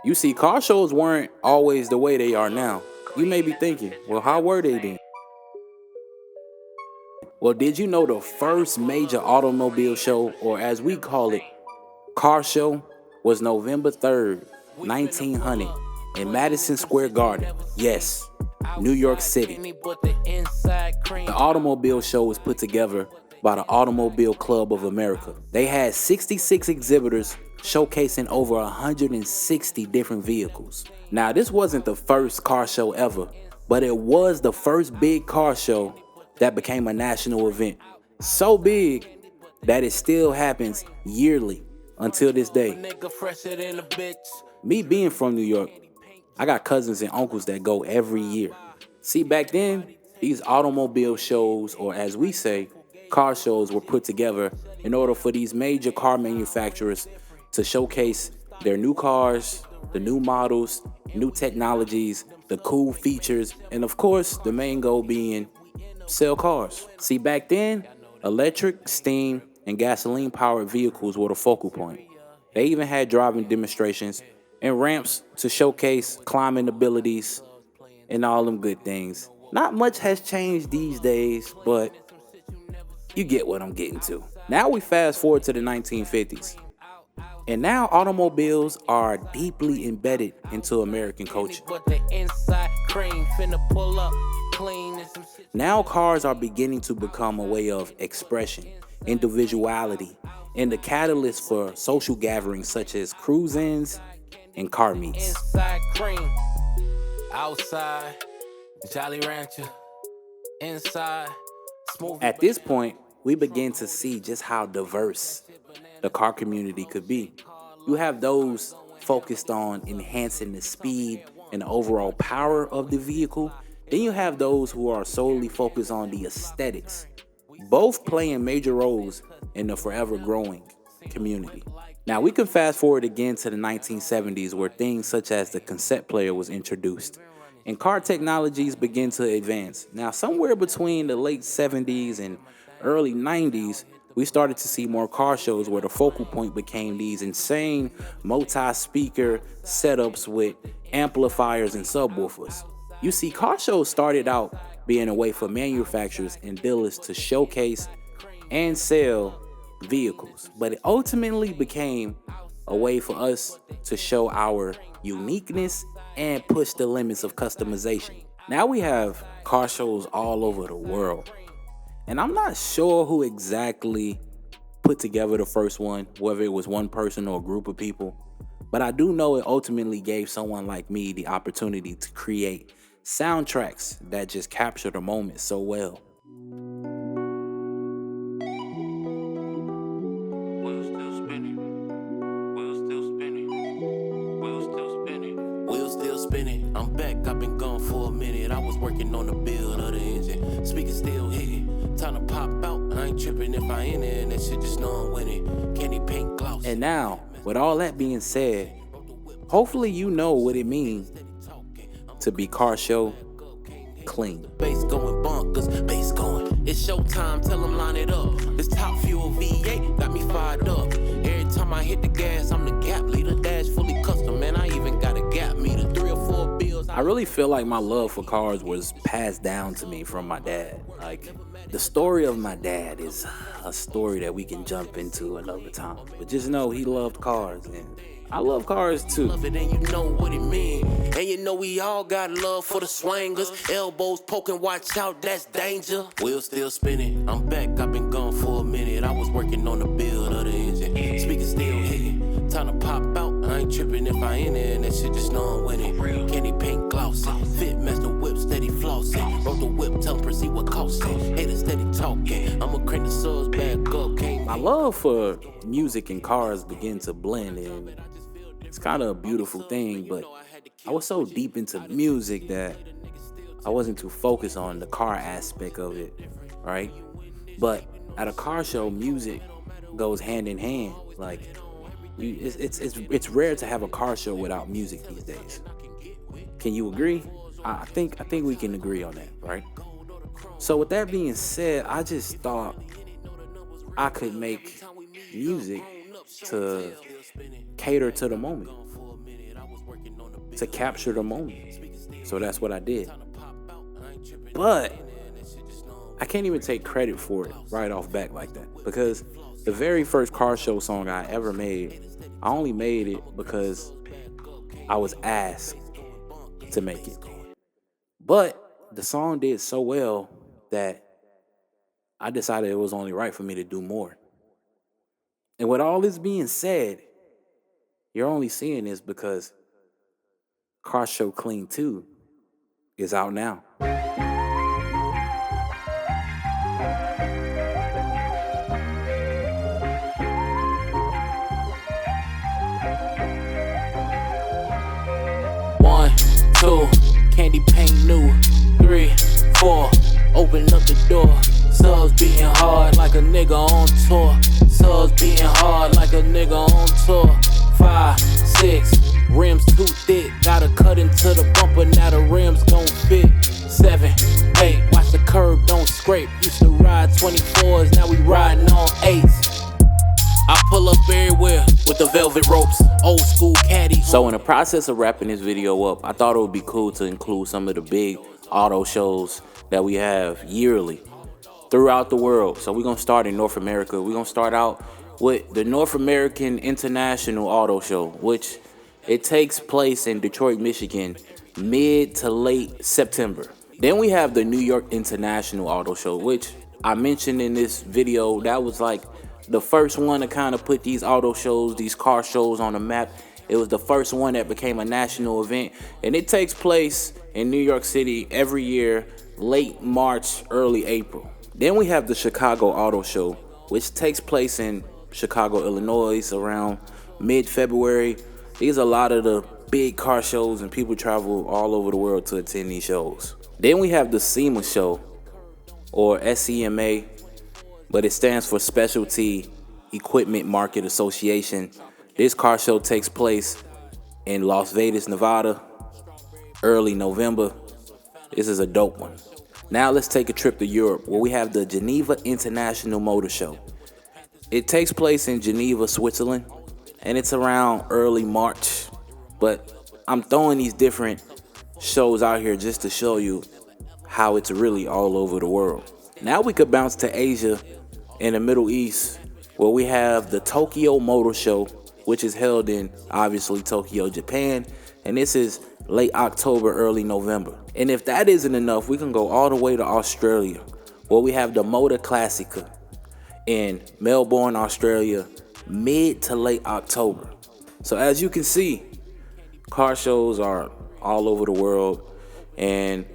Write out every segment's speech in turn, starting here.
You see, car shows weren't always the way they are now. You may be thinking, well, how were they then? Well, did you know the first major automobile show, or as we call it, car show, was November 3rd, 1900, in Madison Square Garden? Yes, New York City. The automobile show was put together by the Automobile Club of America. They had 66 exhibitors showcasing over 160 different vehicles. Now, this wasn't the first car show ever, but it was the first big car show that became a national event. So big that it still happens yearly until this day. Me being from New York, I got cousins and uncles that go every year. See, back then, these automobile shows, or as we say, car shows, were put together in order for these major car manufacturers to showcase their new cars, the new models, new technologies, the cool features, and of course, the main goal being sell cars. See, back then, electric, steam, and gasoline-powered vehicles were the focal point. They even had driving demonstrations and ramps to showcase climbing abilities and all them good things. Not much has changed these days, but you get what I'm getting to. Now we fast forward to the 1950s. And now automobiles are deeply embedded into American culture. Now cars are beginning to become a way of expression, individuality, and the catalyst for social gatherings such as cruise-ins and car meets. Inside cream, outside, Jolly Rancher, inside, smooth. At this point, we begin to see just how diverse the car community could be. You have those focused on enhancing the speed and the overall power of the vehicle. Then you have those who are solely focused on the aesthetics, both playing major roles in the forever growing community. Now we can fast forward again to the 1970s, where things such as the cassette player was introduced and car technologies begin to advance. Now somewhere between the late 70s and early 90s, we started to see more car shows where the focal point became these insane multi-speaker setups with amplifiers and subwoofers. You see, car shows started out being a way for manufacturers and dealers to showcase and sell vehicles, but it ultimately became a way for us to show our uniqueness and push the limits of customization. Now we have car shows all over the world, and I'm not sure who exactly put together the first one, whether it was one person or a group of people, but I do know it ultimately gave someone like me the opportunity to create soundtracks that just capture the moment so well. Wheels still spinning, wheels still spinning, wheels still spinning, wheels still spinning. I'm back, I've been gone for a minute. I was working on the build of the engine, speakers still hitting. Time to pop out, I ain't tripping if I ain't in that shit, just know I'm winning. Candy paint gloss. And now, with all that being said, hopefully you know what it means to be car show clean. Bass going bonkers, bass going. It's showtime, tell them line it up. This top fuel V8 got me fired up. Every time I hit the gas, I'm the gap leader. Dash fully custom, man. I even got a gap meter. 3 or 4 bills. I really feel like my love for cars was passed down to me from my dad. Like, the story of my dad is a story that we can jump into another time. But just know he loved cars, and I love cars too. Love it and you know what it mean. And you know we all got love for the swangers. Elbows poking, watch out, that's danger. Wheels still spinning, I'm back, I've been gone for a minute. I was working on the build of the engine, speakers still hitting. Time to pop out, I ain't tripping if I ain't in that shit, just know I'm winning. Candy paint glossy, fit master whip steady flossing. Roll the whip, tell them proceed what costs it. Haters steady talking, I'ma crank the subs back up. My love for music and cars began to blend in. It's kind of a beautiful thing, but I was so deep into music that I wasn't too focused on the car aspect of it, right? But at a car show, music goes hand in hand. Like, it's rare to have a car show without music these days. Can you agree? I think we can agree on that, right? So with that being said, I just thought I could make music to cater to the moment. to capture the moment. So that's what I did. But I can't even take credit for it right off back like that, because the very first car show song I ever made, I only made it because I was asked to make it. But the song did so well that I decided it was only right for me to do more. And with all this being said, you're only seeing this because Car Show Clean 2 is out now. One, two, candy paint new. 3, 4, open up the door. Subs beating hard like a nigga on tour. Subs beating hard like a nigga on tour. 5, 6, rims too thick. Gotta cut into the bumper, now the rims gon' fit. 7, 8, watch the curb, don't scrape. Used to ride 24s, now we riding on 8s. I pull up everywhere with the velvet ropes, old school caddy. So in the process of wrapping this video up, I thought it would be cool to include some of the big auto shows that we have yearly throughout the world. So we're gonna start in North America. We're gonna start out with the North American International Auto Show, which it takes place in Detroit, Michigan, mid to late September. Then we have the New York International Auto Show, which I mentioned in this video. That was like the first one to kind of put these auto shows, these car shows on the map. It was the first one that became a national event, and it takes place in New York City every year, late March, early April. Then we have the Chicago Auto Show, which takes place in Chicago, Illinois, around mid-February. These are a lot of the big car shows, and people travel all over the world to attend these shows. Then we have the SEMA Show, or SEMA, but it stands for Specialty Equipment Market Association. This car show takes place in Las Vegas, Nevada, early November. This is a dope one. Now let's take a trip to Europe, where we have the Geneva International Motor Show. It takes place in Geneva, Switzerland, and it's around early March. But I'm throwing these different shows out here just to show you how it's really all over the world. Now we could bounce to Asia in the Middle East, where we have the Tokyo Motor Show, which is held in, obviously, Tokyo, Japan. And this is late October, early November. And if that isn't enough, we can go all the way to Australia, where we have the Motor Classica in Melbourne, Australia, mid to late October. So as you can see, car shows are all over the world, and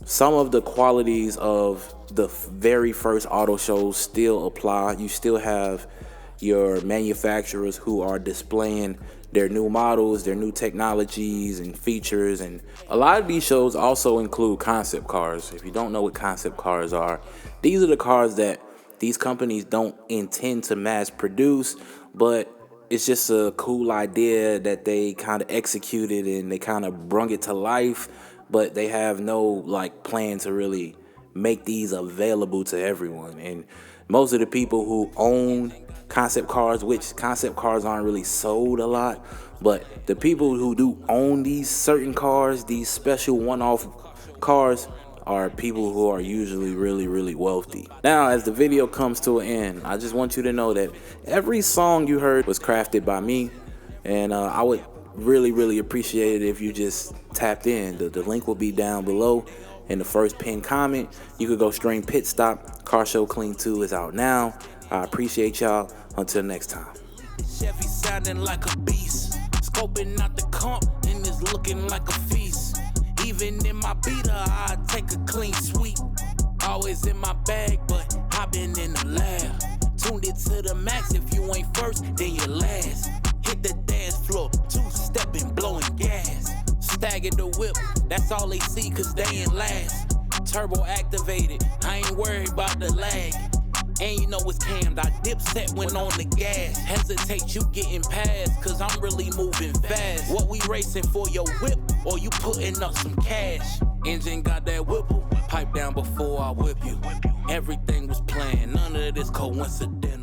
some of the qualities of the very first auto shows still apply. You still have your manufacturers who are displaying their new models, their new technologies and features. And a lot of these shows also include concept cars. If you don't know what concept cars are, these are the cars that these companies don't intend to mass produce, but it's just a cool idea that they kind of executed and they kind of brung it to life, but they have no like plan to really make these available to everyone. And most of the people who own concept cars, which concept cars aren't really sold a lot, but the people who do own these certain cars, these special one-off cars, are people who are usually really, really wealthy. Now, as the video comes to an end, I just want you to know that every song you heard was crafted by me, and I would really, really appreciate it if you just tapped in. The link will be down below in the first pinned comment. You could go stream Pit Stop. Car Show Clean 2 is out now. I appreciate y'all. Until next time. Chevy sounding like a beast, scoping out the comp and it's looking like a feast. Even in my beater, I take a clean sweep. Always in my bag, but I been in the lab. Tuned it to the max. If you ain't first, then you're last. Hit the dance floor, two-stepping, blowing gas. Stagger the whip, that's all they see, cause they ain't last. Turbo activated, I ain't worried about the lag. And you know it's cammed, I dipset went on the gas. Hesitate, you getting past, cause I'm really moving fast. What we racing for, your whip, or you putting up some cash? Engine got that whipple, pipe down before I whip you. Everything was planned, none of this coincidental.